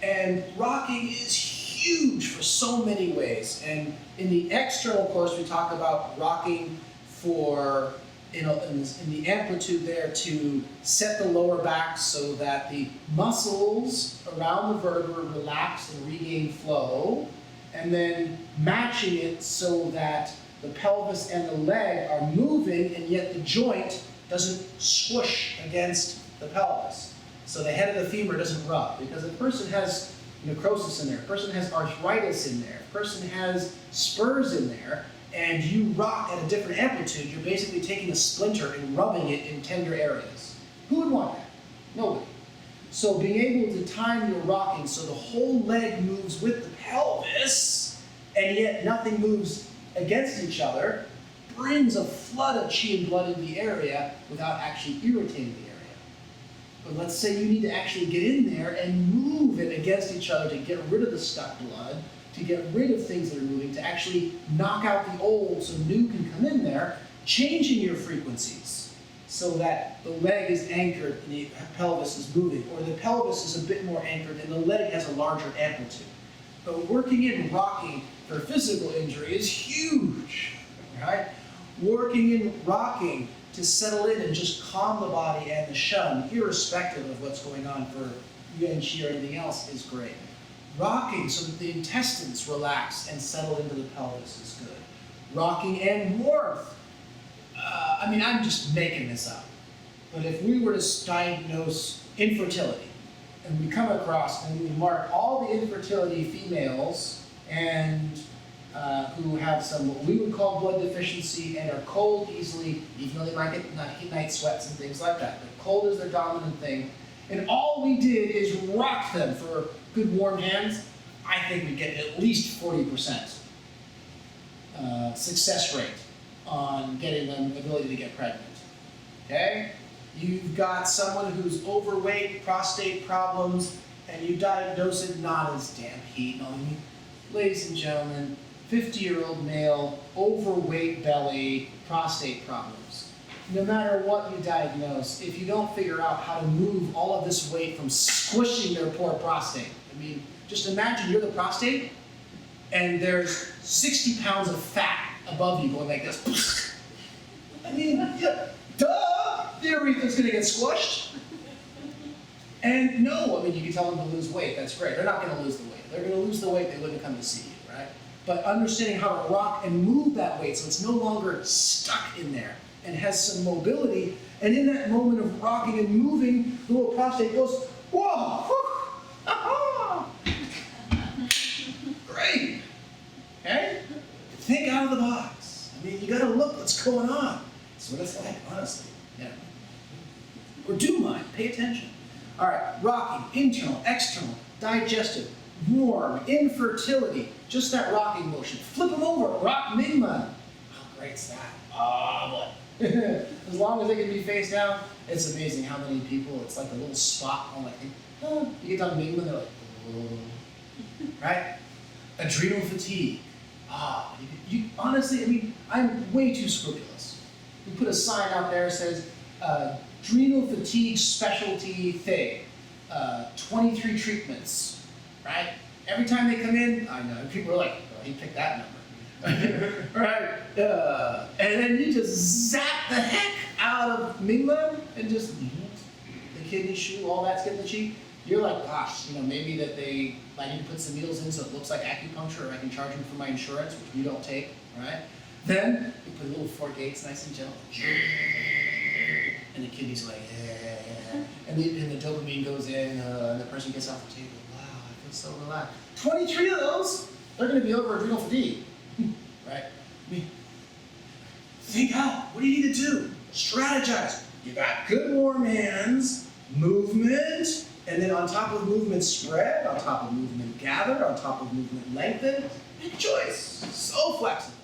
And rocking is huge for so many ways. And in the external course, we talk about rocking for, in the amplitude there to set the lower back so that the muscles around the vertebra relax and regain flow, and then matching it so that the pelvis and the leg are moving and yet the joint doesn't squish against the pelvis. So the head of the femur doesn't rub, because if a person has necrosis in there, a person has arthritis in there, a person has spurs in there, and you rock at a different amplitude, you're basically taking a splinter and rubbing it in tender areas. Who would want that? Nobody. So being able to time your rocking so the whole leg moves with the pelvis, and yet nothing moves against each other, brings a flood of qi and blood in the area without actually irritating the area. But let's say you need to actually get in there and move it against each other to get rid of the stuck blood, to get rid of things that are moving, to actually knock out the old so new can come in there, changing your frequencies so that the leg is anchored and the pelvis is moving, or the pelvis is a bit more anchored and the leg has a larger amplitude. But working in rocking for physical injury is huge, right? Working in rocking to settle in and just calm the body and the shun, irrespective of what's going on for Yuan Qi or anything else, is great. Rocking so that the intestines relax and settle into the pelvis is good. Rocking and warmth. I'm just making this up. But if we were to diagnose infertility, and we come across and we mark all the infertility females and who have some what we would call blood deficiency and are cold easily, even though they might get night sweats and things like that. But cold is their dominant thing. And all we did is rock them for good warm hands. I think we get at least 40% success rate on getting them the ability to get pregnant. Okay? You've got someone who's overweight, prostate problems, and you diagnose it not as damp heat. No, ladies and gentlemen, 50-year-old male, overweight belly, prostate problems. No matter what you diagnose, if you don't figure out how to move all of this weight from squishing their poor prostate. Just imagine you're the prostate, and there's 60 pounds of fat above you going like this. Yeah, duh! The urethra's gonna get squished. And no, you can tell them to lose weight, that's great. They're not gonna lose the weight. They're gonna lose the weight, they wouldn't come to see you, right? But understanding how to rock and move that weight so it's no longer stuck in there and has some mobility, and in that moment of rocking and moving, the little prostate goes, whoa, whew, aha! Great, okay? Think out of the box. You gotta look what's going on. That's what it's like, honestly, yeah. Or do mind, pay attention. All right, rocking, internal, external, digestive, warm, infertility, just that rocking motion. Flip them over, rock Mingman. How great's that? What? As long as they can be face down, it's amazing how many people, it's like a little spot on you get down to Mingman, they're like, oh. Right? Adrenal fatigue. Honestly, I'm way too scrupulous. We put a sign out there that says, adrenal fatigue specialty thing, 23 treatments, right? Every time they come in, I know, people are like, oh, he picked that number. Right? And then you just zap the heck out of Mingman and just, the kidney shoe, all that's getting the cheek. You're like, gosh, maybe that I need to put some needles in so it looks like acupuncture, or I can charge them for my insurance, which we don't take, right? Then you put little 4 gates, nice and gentle, and the kidney's like, yeah. And the dopamine goes in, and the person gets off the table. Wow, I feel so relaxed. 23 of those, they're going to be over adrenal fatigue, right? Think out. What do you need to do? Strategize. You got good warm hands, movement, and then on top of movement spread, on top of movement gather, on top of movement lengthen. Make a choice. So flexible.